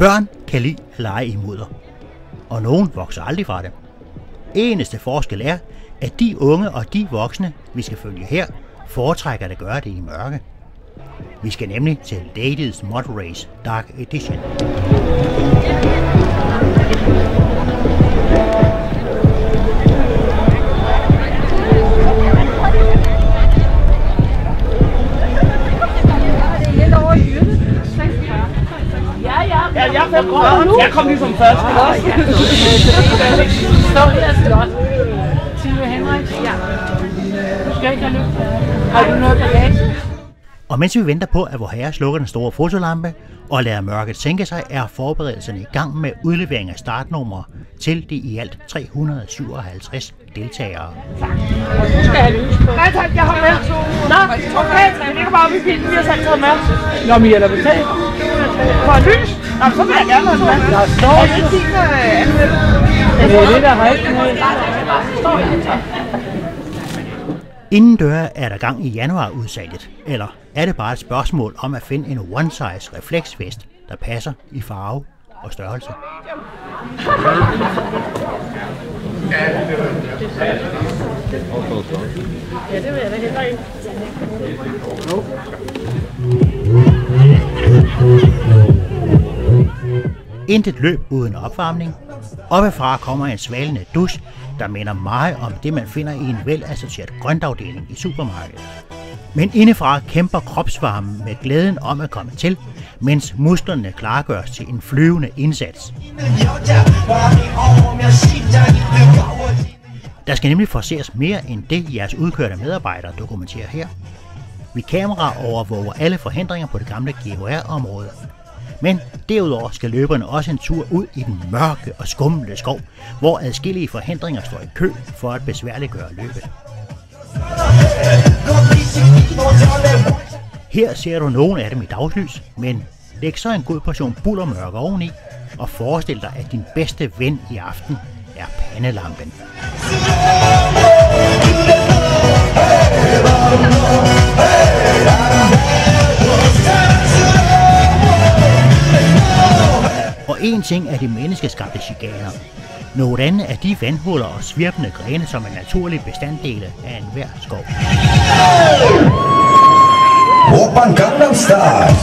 Børn kan lide at lege i mudder, og nogen vokser aldrig fra det. Eneste forskel er, at de unge og de voksne, vi skal følge her, foretrækker at gøre det i mørke. Vi skal nemlig til Ladies Mod Race Dark Edition. Jeg kom ligesom først. Stå her slot. Tine Henrik. Ja. Du skal ikke have løb. Har du noget bagage? Og mens vi venter på, at Vorherre slukker den store fotolampe og lader mørket sænke sig, er forberedelserne i gang med udlevering af startnumre til de i alt 357 deltagere. Du skal have lys på. Nej tak, jeg har med. Nå, okay, det ligger bare oppe i bilen, vi har selv taget med. Nå, men jeg er da betalt. For et lys? Nå, så vil jeg gerne have med. Der står ikke din anmeldelse. Det er det, der har ikke med. Inden døre er der gang i januarudsalget, eller er det bare et spørgsmål om at finde en one-size refleksvest, der passer i farve og størrelse? Ja, det vil jeg da heller ikke. Intet løb uden opvarmning. Oppefra kommer en svalende dus, der minder meget om det, man finder i en velassorteret grøntafdeling i supermarkedet. Men indefra kæmper kropsvarmen med glæden om at komme til, mens musklerne klargøres til en flyvende indsats. Der skal nemlig forceres mere end det, jeres udkørte medarbejdere dokumenterer her. Vi kamera overvåger alle forhindringer på det gamle GHR-område. Men derudover skal løberne også en tur ud i den mørke og skumle skov, hvor adskillige forhindringer står i kø for at besværliggøre løbet. Her ser du nogle af dem i dagslys, men læg så en god portion bullermørke oveni, og forestil dig, at din bedste ven i aften er pandelampen. Og en ting er de menneskeskabte chikaner. Noget andet er de vandhuller og svirpende grene, som er naturlige bestanddele af enhver skov. Oppan Gangnam Style.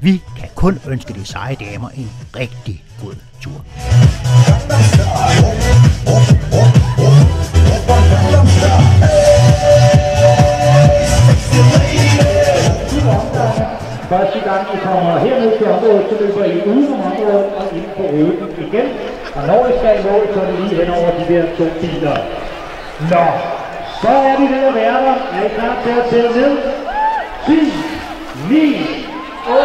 Vi kan kun ønske de seje damer en rigtig god tur. Første gang I kommer herned til området, så løber I udenom området og ind på ruten igen. Og når I skal i mål, så er det lige hen over de der 2 biler. Nå, så er vi ved at være der. Er I klar til at tælle ned? 10, 9, 8,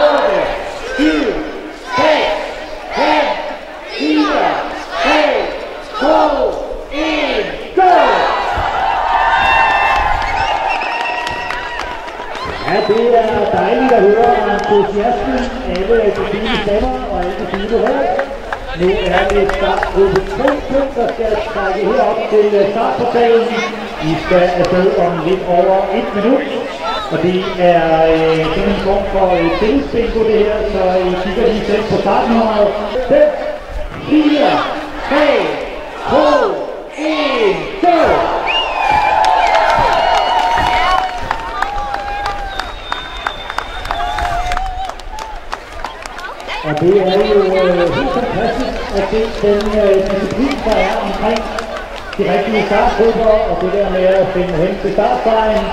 7, 6, 5, 4, 3, 2, 1, go! Ja, det er dejligt at høre entusiasmen, alle de fine stemmer og alle de fine råd. Nu er det startgruppe 2, der skal trække herop til startportalen. I skal afsted om lidt over 1 minut, og det er sådan en form for tillidsbingo det her, så I kigger lige selv på startnummeret. 5, 4, 3, 2, 1, go! Og det er jo helt fantastisk at se den disciplin, der er omkring de rigtige startgrupper, og det der med at finde hen til startstregen.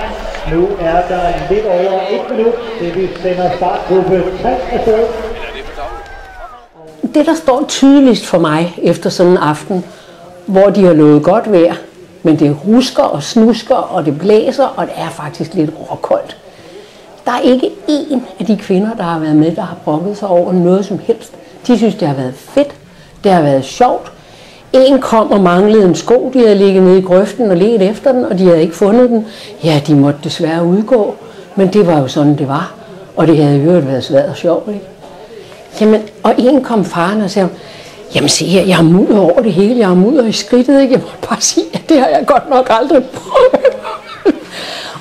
Nu er der lidt over 1 minut, det vi sender startgruppe 3 afsted. Det, der står tydeligst for mig efter sådan en aften, hvor de har lovet godt vejr, men det rusker og snusker, og det blæser, og det er faktisk lidt råkoldt. Der er ikke én af de kvinder, der har været med, der har brokket sig over noget som helst. De synes, det har været fedt. Det har været sjovt. En kom og manglede en sko, de havde ligget nede i grøften og ledt efter den, og de havde ikke fundet den. Ja, de måtte desværre udgå, men det var jo sådan, det var. Og det havde jo været svært og sjovt, ikke? Jamen, og en kom faren og sagde, jamen se her, jeg har mudder over det hele, jeg har mudder i skridtet, ikke? Jeg må bare sige, at det har jeg godt nok aldrig prøvet.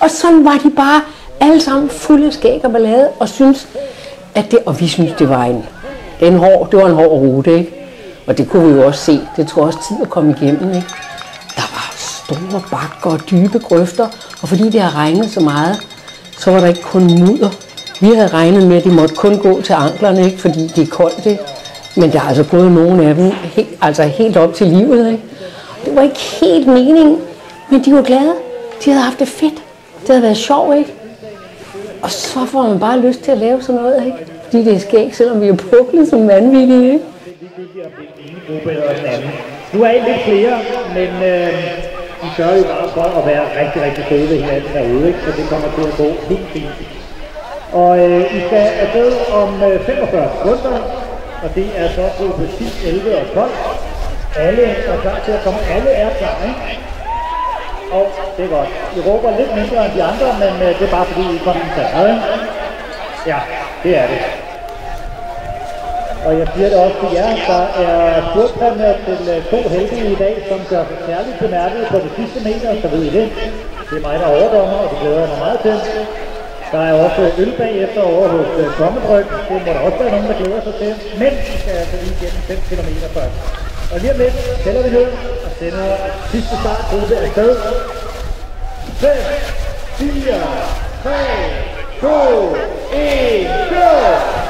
Og sådan var de bare alle sammen fulde af skæg og ballade, og synes, at det, og vi synes, det var en hård rute, ikke? Og det kunne vi jo også se. Det tog også tid at komme igennem, ikke? Der var store bakker og dybe grøfter, og fordi det har regnet så meget, så var der ikke kun mudder. Vi havde regnet med, at de måtte kun gå til anklerne, ikke? Fordi det er koldt, ikke? Men der er altså gået nogle af dem helt op til livet, ikke? Det var ikke helt meningen, men de var glade. De havde haft det fedt. Det havde været sjovt, ikke? Og så får man bare lyst til at lave sådan noget, ikke? Fordi det er skægt, selvom vi er puklet som vanvittige, ikke? Nu er I lidt flere, men I gør jo bare for at være rigtig, rigtig gode ved hinanden derude, ikke? Så det kommer til at gå helt fint. Og I skal afsted om 45 sekunder, og det er så gruppe 10, 11 og 12. Alle er klar til at komme. Alle er klar, ikke? Og det er godt. I råber lidt mindre end de andre, men det er bare fordi I koncentrerer, ikke? Ja, det er det. Og jeg siger det også til jer, der er spurgpræmier til 2 heldige i dag, som gør sig særligt bemærket på de sidste meter, så ved I det. Det er mig, der er overdommer, og det glæder jeg mig meget til. Der er også øl bagefter over hos Tommedryk. Det må der også være nogen, der glæder sig til. Men vi skal altså lige igennem 5 km først. Og lige om lidt tæller vi ned og sender sidste startgruppe afsted. 5, 4, 3, 2, 1, go!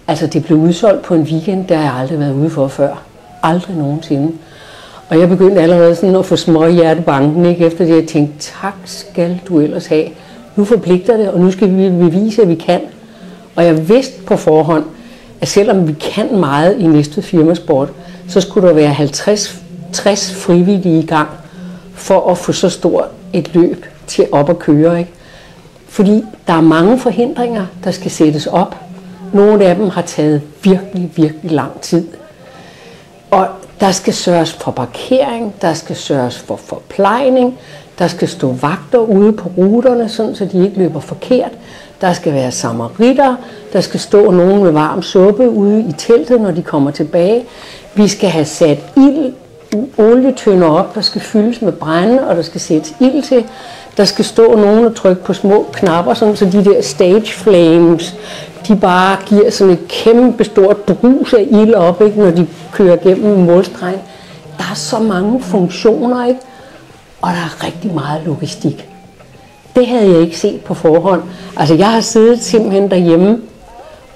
Altså, det blev udsolgt på en weekend, der jeg aldrig været ude for før. Aldrig nogensinde. Og jeg begyndte allerede sådan at få små i hjertebanken, ikke? Efter det, jeg tænkte, tak skal du ellers have. Nu forpligter det, og nu skal vi bevise, at vi kan. Og jeg vidste på forhånd, at selvom vi kan meget i Næstved Firmasport, så skulle der være 50-60 frivillige i gang, for at få så stort et løb til op at køre, ikke? Fordi der er mange forhindringer, der skal sættes op. Nogle af dem har taget virkelig, virkelig lang tid. Og der skal sørges for parkering, der skal sørges for forplejning, der skal stå vagter ude på ruterne, sådan så de ikke løber forkert. Der skal være samaritter, der skal stå nogen med varm suppe ude i teltet, når de kommer tilbage. Vi skal have sat olietønder op, der skal fyldes med brænde, og der skal sættes ild til. Der skal stå nogen og trykke på små knapper, sådan så de der stage flames, de bare giver sådan et kæmpe stort brus af ild op, ikke, når de kører gennem målstregen. Der er så mange funktioner, ikke? Og der er rigtig meget logistik. Det havde jeg ikke set på forhånd. Altså jeg har siddet simpelthen derhjemme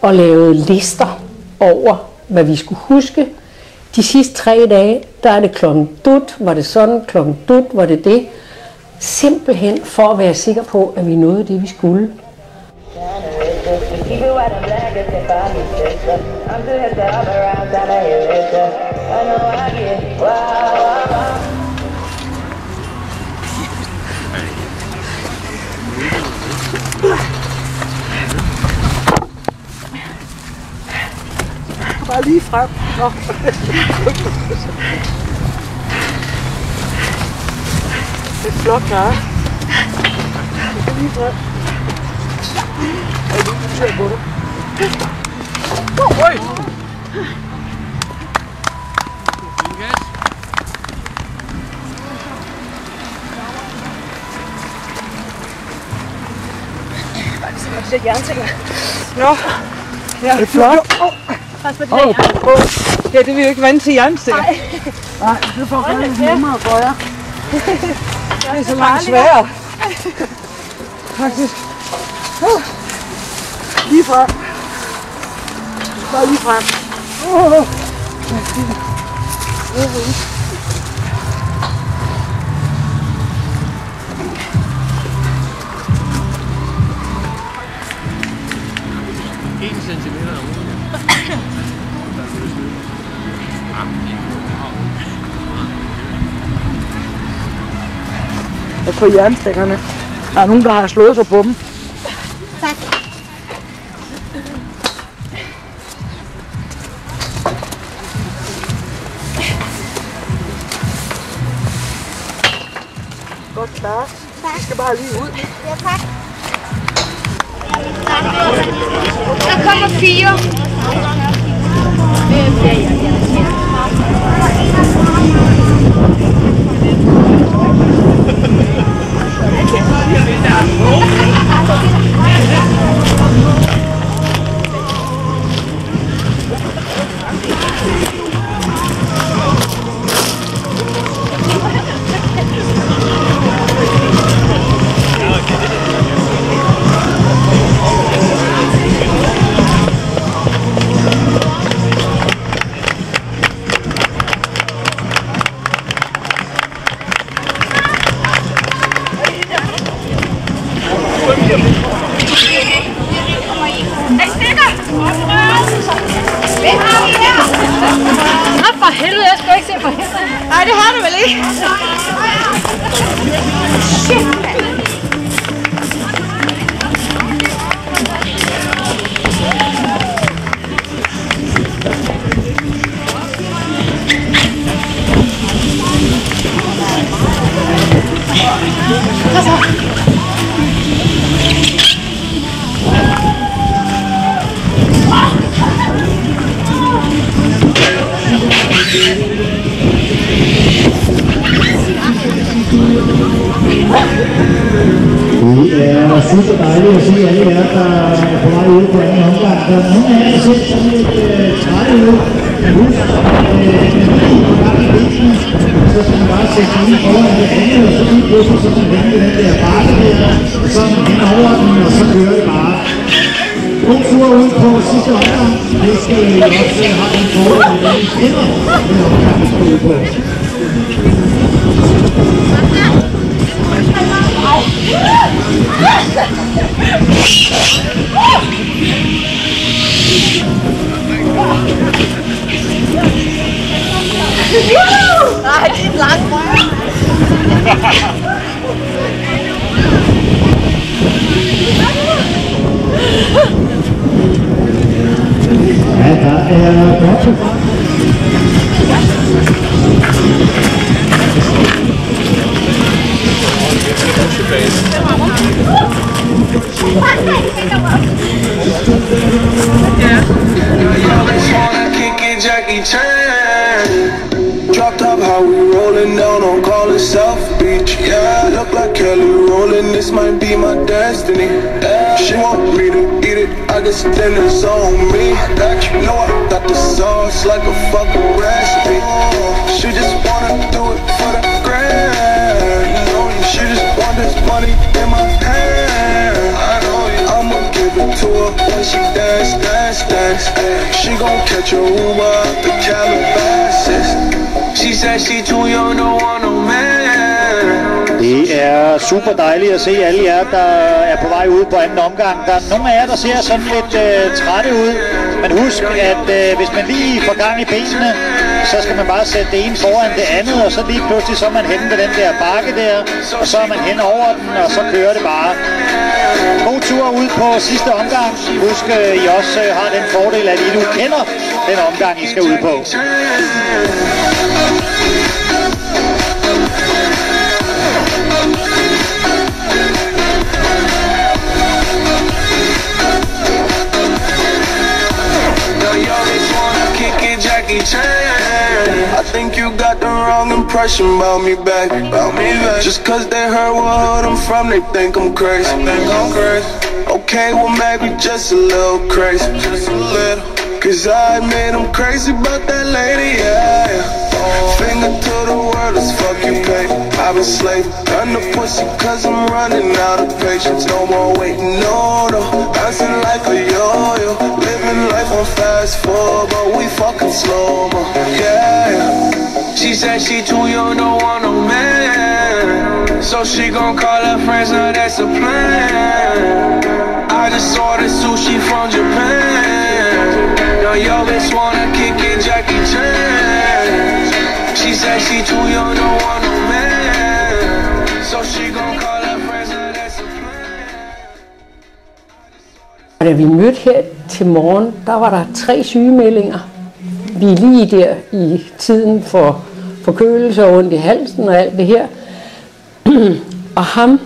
og lavet lister over, hvad vi skulle huske. De sidste 3 dage, der er det klokken dut, var det sådan, klokken dut, var det det. Simpelthen for at være sikker på, at vi nåede det, vi skulle. Bare lige frem. Nå. Det er flot, ja. Det er lige frem. Jeg er lige på det. Oj! Det er jernsækker. Nå. Ja, det er flot. Ja, det vil jo ikke vande til jernsækker. Nej, det får gøre lidt nemmere for jer. Det er så langt sværere. Faktisk. Lige frem. Bare lige frem. Og på jernstængerne. Der er nogen, der har slået sig på dem. Tak. Godt klar. Vi skal bare lige ud. Ja, tak. Der kommer 4. For helvede, jeg skal ikke se for helvede. Nej, det har du vel ikke? Shit. Det er super dejligt at se alle jer, der er på vej ud på anden omgang. Der er nogle af jer, der ser sådan lidt trætte ud. Men husk, på gang i bilen, så skal man bare sætte sig lige foran det andet, og så lige pludselig så man vente den der bakke der, og så er man hen over den, og så kører det bare. God tur ud på sidste omgang. Det skal I også have en fordel med den kender, den omgang, vi skal ud på. Nej, det er en lang røg. Jackie Chan. Dropped top, how we rolling down on College South Beach. Yeah, look like Kelly rolling, this might be my destiny. She want me to eat it, I guess then it's on me. That you know I got the sauce like a fucking recipe. She just wanna do it for the grand. You know, she just want this money in my hand. I know I'ma give it to her when she dance, dance, dance. She gon' catch a Uber out the Calabasas. She said she too young, don't want no man. Det er super dejligt at se alle jer, der er på vej ud på anden omgang. Der er nogle af jer, der ser sådan lidt trætte ud. Men husk, at hvis man lige får gang i benene, så skal man bare sætte det ene foran det andet, og så lige pludselig så er man henne ved den der bakke der, og så er man hen over den, og så kører det bare. God tur ud på sidste omgang. Husk, I også har den fordel, at I nu kender den omgang, I skal ud på. Jackie Chan. I think you got the wrong impression about me back. Just cause they heard what hood I'm from, they think I'm crazy. Okay, well maybe just a little crazy. Cause I admit I'm crazy about that lady, yeah. Finger to the world as fuck you pay. I've been slave, done the pussy cause I'm running out of patience. No more waiting, no, no. Bouncing like a yo-yo. Living life on fast forward, but we fucking slow-mo, yeah. She said she too young, don't want no man. So she gon' call her friends, now that's a plan. I just ordered sushi from Japan. Now yo bitch wanna kick it, Jackie Chan. She said she too young, don't want no man. So she gon' call her friends, now that's a plan. Da vi mødte her til morgen, der var der 3 sygemeldinger. Vi er lige der i tiden for forkølelse og ondt i halsen og alt det her. Og ham,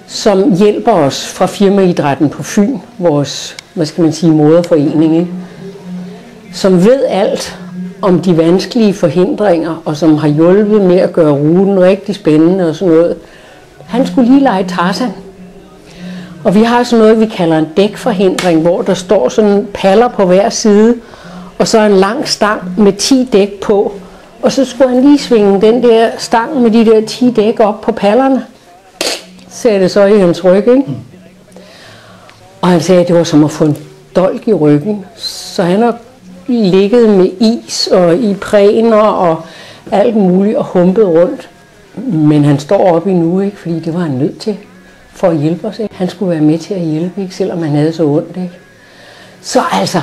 som hjælper os fra firmaidrætten på Fyn, vores, hvad skal man sige, moderforening, ikke? Som ved alt om de vanskelige forhindringer, og som har hjulpet med at gøre ruten rigtig spændende og sådan noget. Han skulle lige lege Tarzan. Og vi har sådan noget, vi kalder en dækforhindring, hvor der står sådan paller på hver side, og så en lang stang med 10 dæk på. Og så skulle han lige svinge den der stang med de der 10 dæk op på pallerne. Sagde det så i hans ryg, ikke? Og han sagde, at det var som at få en dolk i ryggen. Så han har ligget med is og i præner og alt muligt og humpet rundt. Men han står op endnu, ikke? Fordi det var han nødt til for at hjælpe os, ikke? Han skulle være med til at hjælpe, ikke? Selvom han havde så ondt, ikke? Så altså,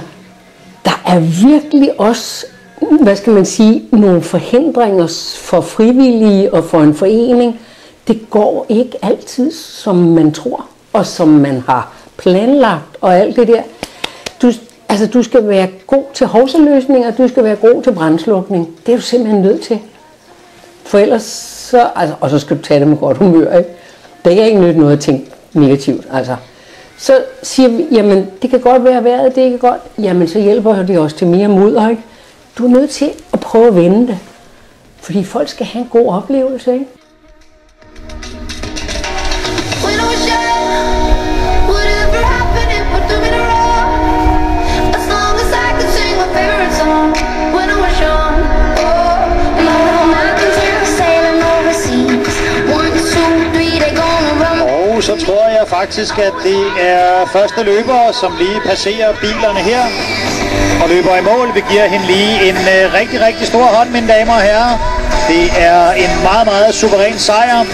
der er virkelig også, hvad skal man sige, nogle forhindringer for frivillige og for en forening. Det går ikke altid, som man tror, og som man har planlagt og alt det der. Du skal være god til hovsaløsninger, du skal være god til brandslukning. Det er du simpelthen nødt til. For ellers så, altså, og så skal du tage det med godt humør, ikke? Det er ikke nyt noget at tænke negativt, altså. Så siger vi, jamen det kan godt være vejret, det er ikke godt. Jamen så hjælper det også til mere mod, ikke? Du er nødt til at prøve at vende det. Fordi folk skal have en god oplevelse, ikke? Så tror jeg faktisk, at det er første løber, som lige passerer bilerne her og løber i mål. Vi giver hende lige en rigtig, rigtig stor hånd, mine damer og herrer. Det er en meget, meget suveræn sejr.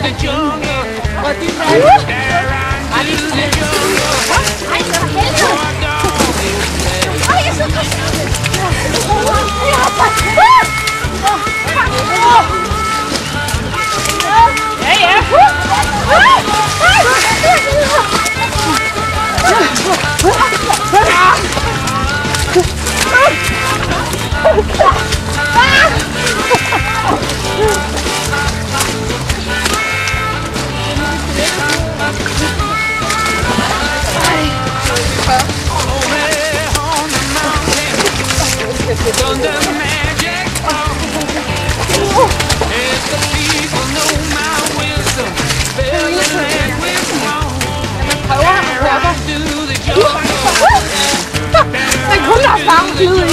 Den kunne have fanget i.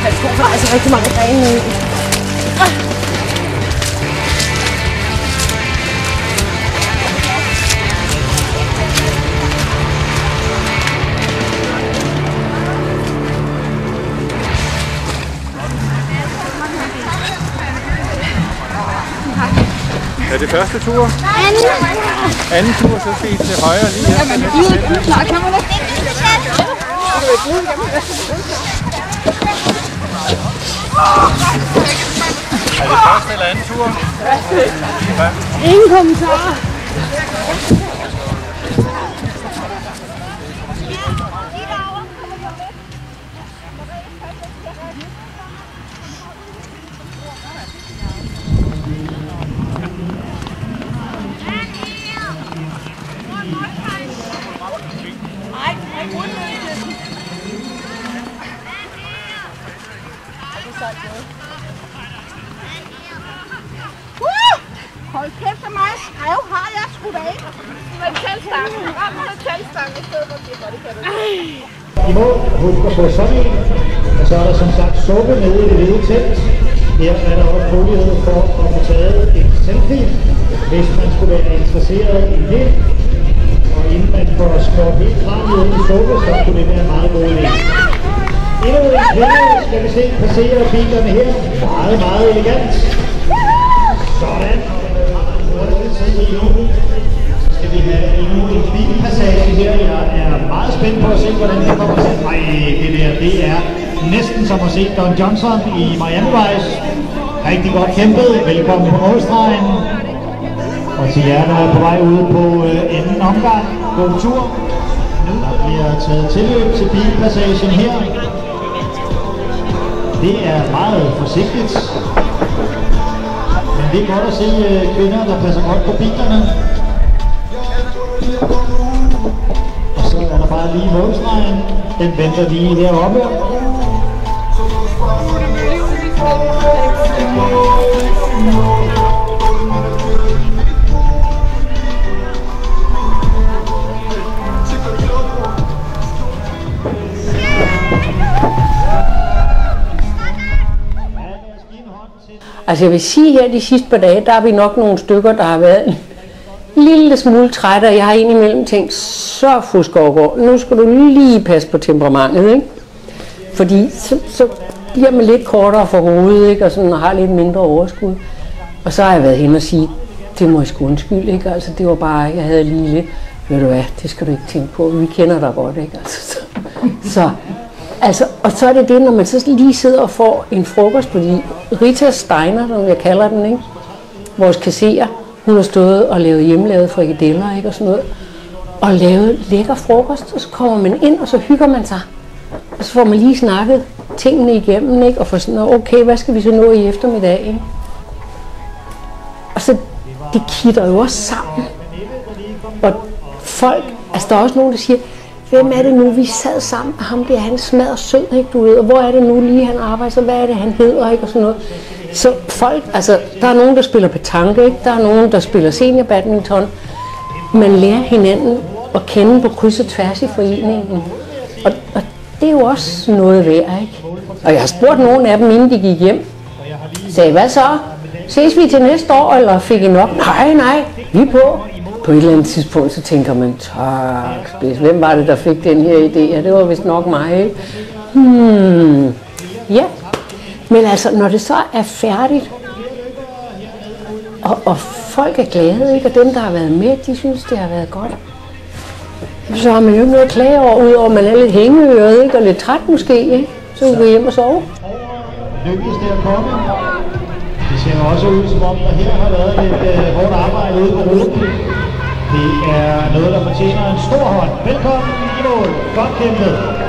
Jeg tror faktisk rigtig mange grene i. Er det første tur? Anden tur, så skal I til højre lige her. Jamen, du er klar, kan man ikke? Er det første eller anden tur? Ingen kommentarer. Hold kæft, så meget skrev har jeg sgu da ikke. Men tælstangen, ram med tælstangen i stedet for det, det kan du ikke. I må huske at få sådan en, og så er der som sagt suppe nede i det hvide telt. Her er der også mulighed for at få taget en selfie, hvis man skulle være interesseret i det. Og inden man får skåret helt kraniet i suppe, så kunne det være en meget god idé. Endnu en kvinde skal vi se passere bilerne her. Meget, meget elegant. Sådan. Så skal vi have endnu en bilpassage her. Jeg er meget spændt på at se, hvordan det kommer til. Nej, det er næsten som at se Don Johnson i Miami Vice. Rigtig godt kæmpet. Velkommen på målstregen. Og til jer, der er på vej ud på anden omgang. God tur. Der bliver taget tilløb til bilpassagen her. Det er meget forsigtigt. Men det er godt at se kvinder, der passer godt på bilerne. Og så er der bare lige målstregen. Den venter lige heroppe. Altså jeg vil sige her de sidste par dage, der er vi nok nogle stykker, der har været en lille smule trætte, og jeg har indimellem tænkt, så Fuskeaagaard, nu skal du lige passe på temperamentet, ikke? Fordi så bliver man lidt kortere for hovedet, ikke? Og sådan har lidt mindre overskud. Og så har jeg været hen og sige, det må jeg sgu undskylde, ikke? Altså det var bare, jeg havde lige lidt, ved du hvad, det skal du ikke tænke på, vi kender dig godt, ikke? Altså, og så er det det, når man så lige sidder og får en frokost, fordi Rita Steiner, som jeg kalder den, ikke? Vores kasserer, hun har stået og lavet hjemmelavede frikadeller, ikke? Og sådan noget, og lavet lækker frokost, og så kommer man ind, og så hygger man sig. Og så får man lige snakket tingene igennem, ikke? Og får sådan, okay, hvad skal vi så nå i eftermiddag, ikke? Og så, det kitter jo også sammen. Og folk, altså der er også nogen, der siger, hvem er det nu, vi sad sammen med ham der, han smadrer sød, ikke, du ved, og hvor er det nu lige, han arbejder, så hvad er det, han hedder, ikke, og sådan noget. Så folk, altså, der er nogen, der spiller petanque, ikke, der er nogen, der spiller seniorbadminton. Man lærer hinanden at kende på kryds og tværs i foreningen. Og det er jo også noget værd, ikke? Og jeg har spurgt nogle af dem, inden de gik hjem, sagde, hvad så? Ses vi til næste år, eller fik I nok? Nej, vi er på. På et eller andet tidspunkt, så tænker man, tak, spids. Hvem var det, der fik den her idé? Ja, det var vist nok mig, ikke? Ja. Men altså, når det så er færdigt, og folk er glade, ikke? Og dem, der har været med, de synes, det har været godt. Så har man jo ikke noget at klage over, udover at man er lidt hængeøret, ikke? Og lidt træt måske, ikke? Så kan vi gå hjem og sove. Lykkedes det at komme? Det ser også ud, som om der her har været lidt hårdt arbejde ude på ruten. Det er noget, der fortjener en stor hånd. Velkommen i mål. Godt kæmpet.